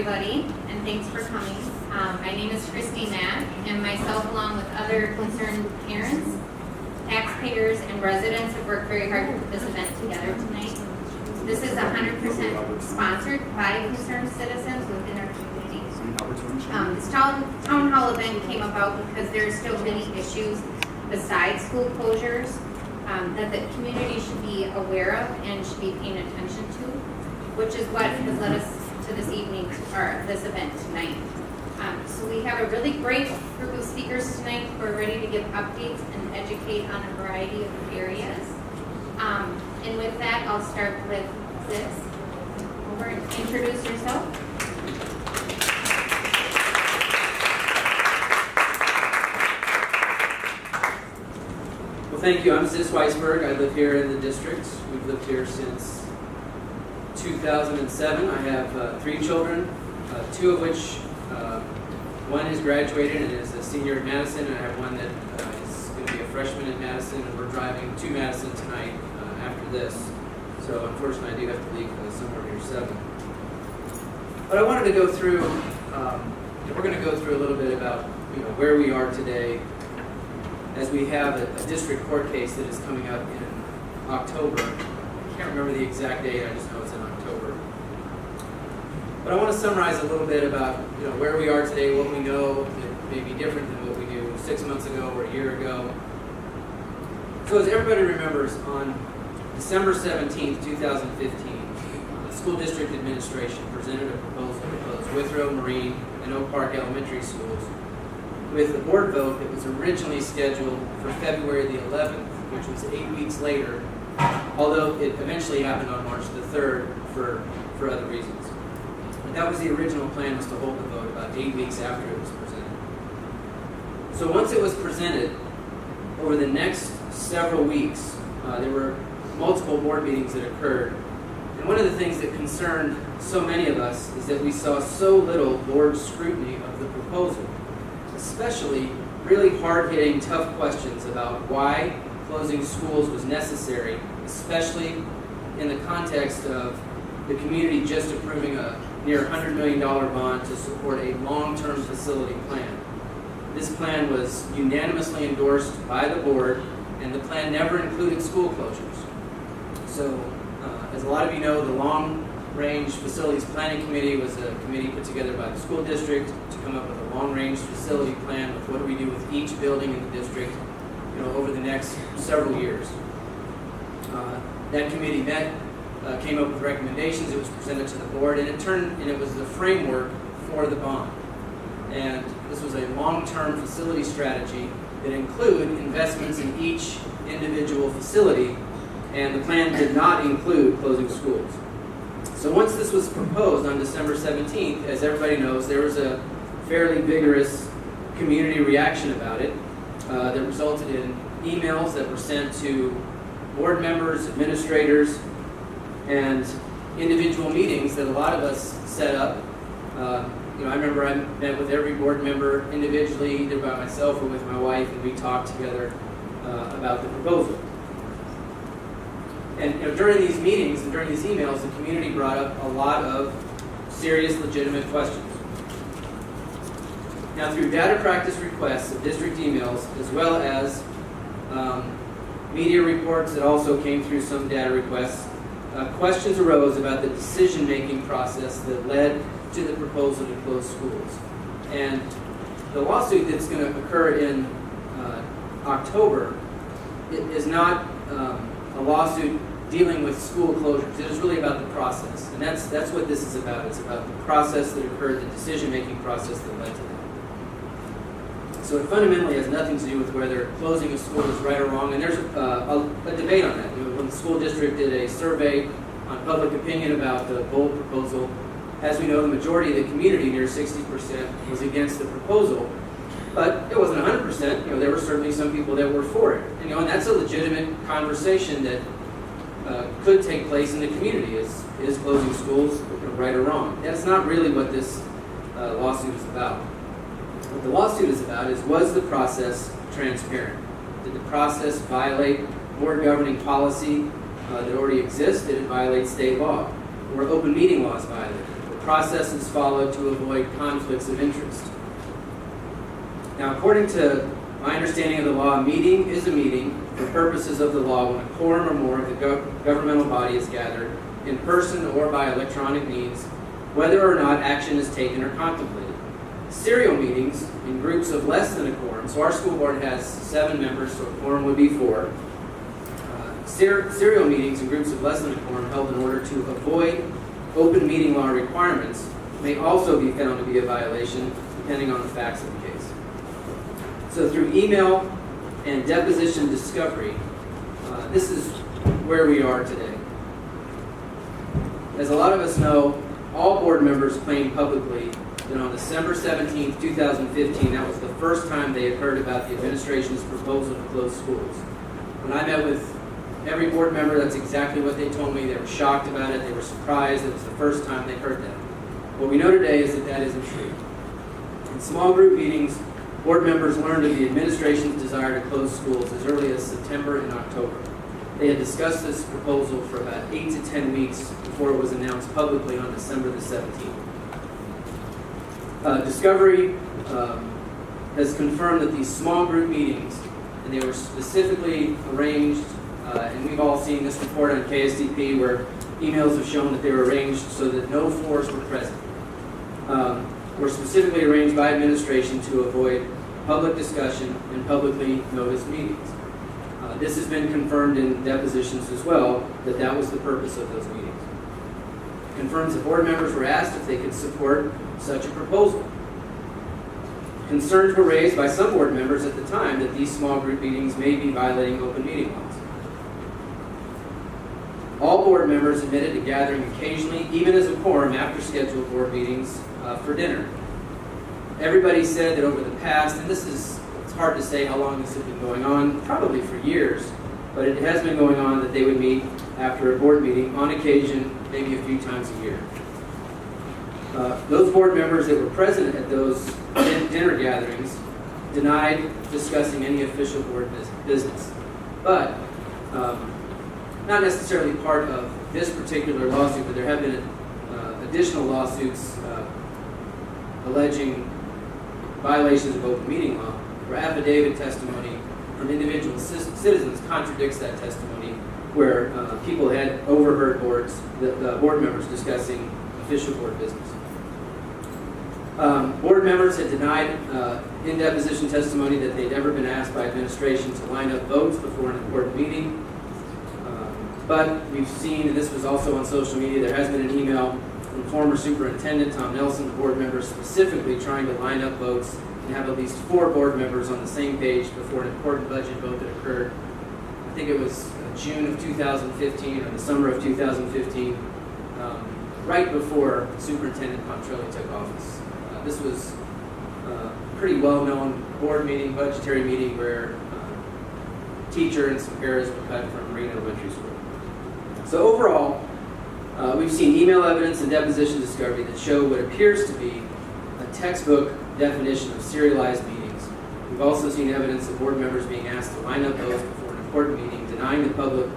everybody, and thanks for coming. My name is Christy Mack, and myself, along with other concerned parents, taxpayers, and residents, have worked very hard to put this event together tonight. This is 100% sponsored by concerned citizens within our community. This town hall event came about because there are still many issues besides school closures that the community should be aware of and should be paying attention to, which is what has led us to this evening, or this event tonight. So we have a really great group of speakers tonight who are ready to give updates and educate on a variety of areas. And with that, I'll start with Zis. Over and introduce yourself. Well, thank you. I'm Zis W. I live here in the district. We've lived here since 2007. I have 3 children, 2 of which one is graduated and is a senior at Madison, and I have one that is going to be a freshman at Madison, and we're driving to Madison tonight after this. So unfortunately, I do have to leave somewhere near 7. But I wanted to go through, we're going to go through a little bit about where we are today, as we have a district court case that is coming up in October. I can't remember the exact date, I just know it's in October. But I want to summarize a little bit about where we are today, what we know that may be different than what we knew 6 months ago or a year ago. So as everybody remembers, on December 17th, 2015, the school district administration presented a proposal to close Withrow, Marine, and Oak Park elementary schools with a board vote that was originally scheduled for February the 11th, which was 8 weeks later, although it eventually happened on March the 3rd for other reasons. But that was the original plan, was to hold the vote about 8 weeks after it was presented. So once it was presented, over the next several weeks, there were multiple board meetings that occurred. And one of the things that concerned so many of us is that we saw so little board scrutiny of the proposal, especially really hard-hitting, tough questions about why closing schools was necessary, especially in the context of the community just approving a near $100 million bond to support a long-term facility plan. This plan was unanimously endorsed by the board, and the plan never included school closures. So, as a lot of you know, the Long-Range Facilities Planning Committee was a committee put together by the school district to come up with a long-range facility plan with what do we do with each building in the district, over the next several years. That committee met, came up with recommendations. It was presented to the board, and it was the framework for the bond. And this was a long-term facility strategy that included investments in each individual facility, and the plan did not include closing schools. So once this was proposed on December 17th, as everybody knows, there was a fairly vigorous community reaction about it that resulted in emails that were sent to board members, administrators, and individual meetings that a lot of us set up. I remember I met with every board member individually, either by myself or with my wife, and we talked together about the proposal. And during these meetings and during these emails, the community brought up a lot of serious, legitimate questions. Now, through data practice requests of district emails, as well as media reports that also came through some data requests, questions arose about the decision-making process that led to the proposal to close schools. And the lawsuit that's going to occur in October is not a lawsuit dealing with school closures. It is really about the process. And that's what this is about. It's about the process that occurred, the decision-making process that led to that. So it fundamentally has nothing to do with whether closing a school is right or wrong. And there's a debate on that. When the school district did a survey on public opinion about the bold proposal, as we know, the majority of the community, near 60%, was against the proposal. But it wasn't 100%. There were certainly some people that were for it. And that's a legitimate conversation that could take place in the community. Is closing schools right or wrong? That's not really what this lawsuit is about. What the lawsuit is about is, was the process transparent? Did the process violate board governing policy that already exists? Did it violate state law? Were open meeting laws violated? Were process is followed to avoid conflicts of interest. Now, according to my understanding of the law, a meeting is a meeting for purposes of the law when a quorum or more of the governmental body is gathered in person or by electronic means, whether or not action is taken or contemplated. Serial meetings in groups of less than a quorum, so our school board has 7 members, so a quorum would be 4. Serial meetings in groups of less than a quorum held in order to avoid open meeting law requirements may also be found to be a violation, depending on the facts of the case. So through email and deposition discovery, this is where we are today. As a lot of us know, all board members claimed publicly that on December 17, 2015, that was the first time they had heard about the administration's proposal to close schools. When I met with every board member, that's exactly what they told me. They were shocked about it. They were surprised. It was the first time they heard that. What we know today is that that isn't true. In small group meetings, board members learned of the administration's desire to close schools as early as September and October. They had discussed this proposal for about 8 to 10 weeks before it was announced publicly on December the 17th. Discovery has confirmed that these small group meetings, and they were specifically arranged, and we've all seen this report on KSDP where emails have shown that they were arranged so that no floors were present, were specifically arranged by administration to avoid public discussion and publicly noticed meetings. This has been confirmed in depositions as well, that that was the purpose of those meetings. It confirms that board members were asked if they could support such a proposal. Concerns were raised by some board members at the time that these small group meetings may be violating open meeting laws. All board members admitted to gathering occasionally, even as a quorum after scheduled board meetings, for dinner. Everybody said that over the past, and it's hard to say how long this has been going on, probably for years, but it has been going on that they would meet after a board meeting on occasion, maybe a few times a year. Those board members that were present at those dinner gatherings denied discussing any official board business. But not necessarily part of this particular lawsuit, but there have been additional lawsuits alleging violations of open meeting law, where affidavit testimony from individual citizens contradicts that testimony, where people had overheard the board members discussing official board business. Board members had denied in deposition testimony that they'd ever been asked by administration to line up votes before an important meeting. But we've seen, and this was also on social media, there has been an email from former Superintendent Tom Nelson to board members specifically trying to line up votes and have at least 4 board members on the same page before an important budget vote that occurred. I think it was June of 2015 or the summer of 2015, right before Superintendent Pontrelli took office. This was a pretty well-known board meeting, budgetary meeting, where a teacher and some paras were cut from Marine Elementary School. So overall, we've seen email evidence and deposition discovery that show what appears to be a textbook definition of serialized meetings. We've also seen evidence of board members being asked to line up votes before an important meeting, denying the public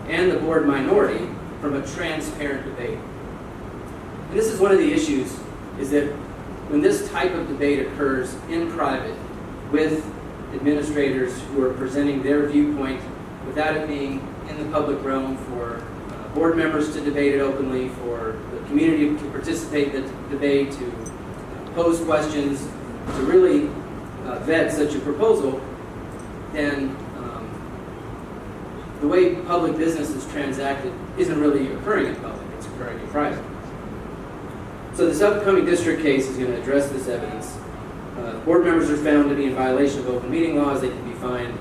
and the board minority from a transparent debate. And this is one of the issues, is that when this type of debate occurs in private with administrators who are presenting their viewpoint without it being in the public realm for board members to debate it openly, for the community to participate in the debate, to pose questions, to really vet such a proposal, then the way public business is transacted isn't really occurring in public, it's occurring in private. So this upcoming district case is going to address this evidence. Board members are found to be in violation of open meeting laws. They can be fined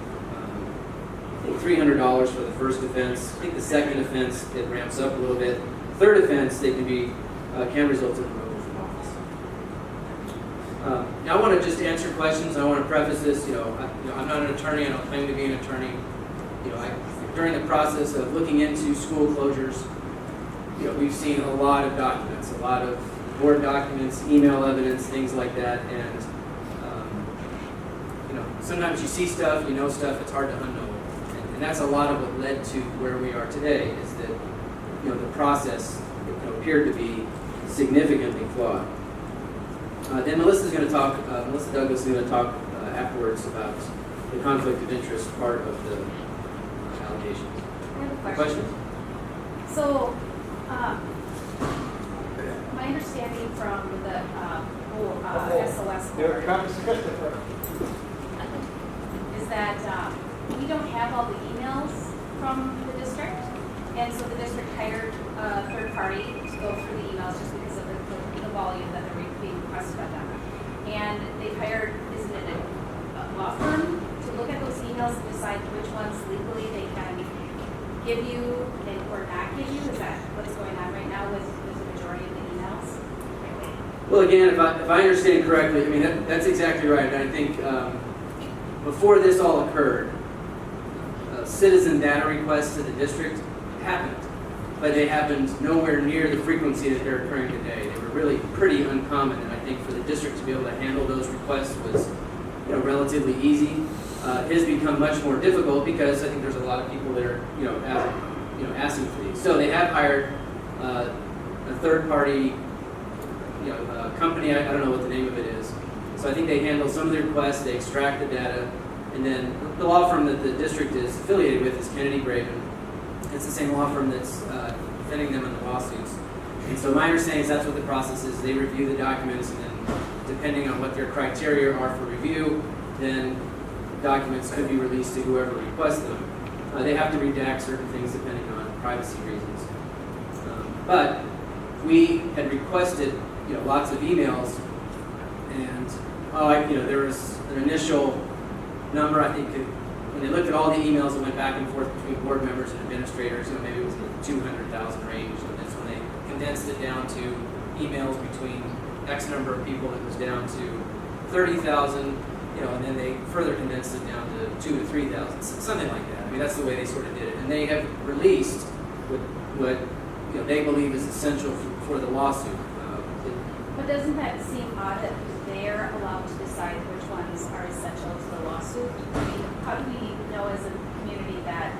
I think $300 for the first offense. I think the second offense, it ramps up a little bit. Third offense, they can result in removal from office. Now I want to just answer questions. I want to preface this. I'm not an attorney. I don't claim to be an attorney. During the process of looking into school closures, we've seen a lot of documents, a lot of board documents, email evidence, things like that, and sometimes you see stuff, you know stuff, it's hard to unknow. And that's a lot of what led to where we are today, is that the process appeared to be significantly flawed. Then Melissa Douglas is going to talk afterwards about the conflict of interest part of the allegations. I have a question. Questions? So, my understanding from the whole SOS board is that we don't have all the emails from the district, and so the district hired a third party to go through the emails just because of the volume that they're being requested of them. And they've hired, isn't it a law firm to look at those emails and decide which ones legally they can give you or not give you? Is that what's going on right now with the majority of the emails? Well, again, if I understand correctly, I mean, that's exactly right. And I think before this all occurred, citizen data requests to the district happened, but they happened nowhere near the frequency that they're occurring today. They were really pretty uncommon, and I think for the district to be able to handle those requests was, relatively easy. It has become much more difficult because I think there's a lot of people that are, asking for these. So they have hired a third-party, company. I don't know what the name of it is. So I think they handle some of the requests, they extract the data, and then the law firm that the district is affiliated with is Kennedy Graven. It's the same law firm that's defending them in the lawsuits. And so my understanding is that's what the process is. They review the documents, and then depending on what their criteria are for review, then documents could be released to whoever requests them. They have to redact certain things depending on privacy reasons. But we had requested, lots of emails, and there was an initial number. I think when they looked at all the emails that went back and forth between board members and administrators, maybe it was in the 200,000 range. And that's when they condensed it down to emails between X number of people. It was down to 30,000. And then they further condensed it down to 2,000 to 3,000, something like that. I mean, that's the way they sort of did it. And they have released what they believe is essential for the lawsuit. But doesn't that seem odd that they're allowed to decide which ones are essential to the lawsuit? I mean, how do we know as a community that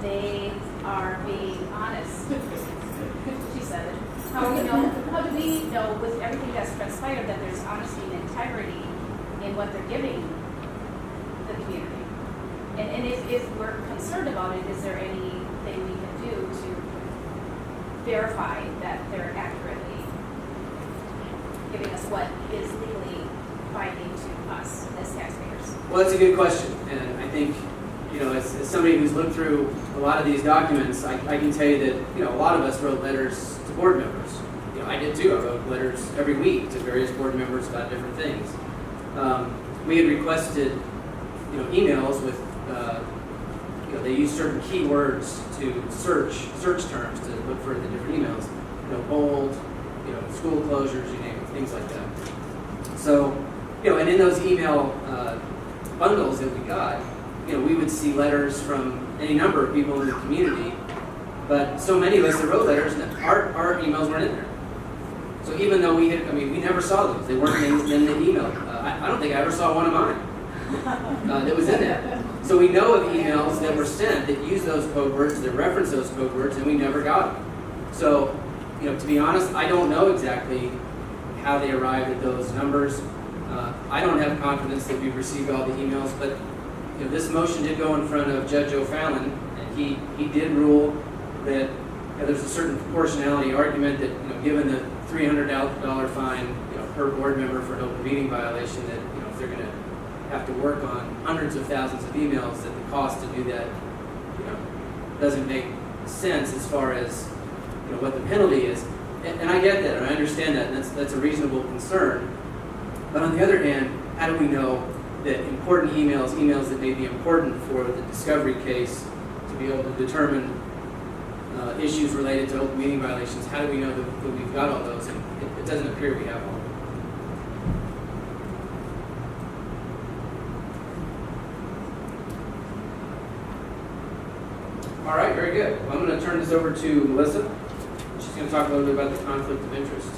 they are being honest? She said it. How do we know with everything that's transpired that there's honesty and integrity in what they're giving the community? And if we're concerned about it, is there anything we can do to verify that they're accurately giving us what is legally binding to us as taxpayers? Well, that's a good question. And I think, as somebody who's looked through a lot of these documents, I can tell you that, a lot of us wrote letters to board members. I did too. I wrote letters every week to various board members about different things. We had requested, emails with, they use certain keywords to search terms to look for the different emails. Bold, school closures, you name it, things like that. So, and in those email bundles that we got, we would see letters from any number of people in the community, but so many of us that wrote letters, our emails weren't in there. So even though we never saw those. They weren't in the email. I don't think I ever saw one of mine that was in there. So we know of emails that were sent that use those code words, that reference those code words, and we never got them. So, to be honest, I don't know exactly how they arrived at those numbers. I don't have confidence that we've received all the emails, but this motion did go in front of Judge O'Fallon, and he did rule that there's a certain proportionality argument that given the $300 fine per board member for an open meeting violation, that if they're going to have to work on hundreds of thousands of emails, that the cost to do that doesn't make sense as far as what the penalty is. And I get that, and I understand that, and that's a reasonable concern. But on the other hand, how do we know that important emails that may be important for the discovery case to be able to determine issues related to open meeting violations, how do we know that we've got all those? And it doesn't appear we have all. All right, very good. Well, I'm going to turn this over to Melissa. She's going to talk a little bit about the conflict of interest.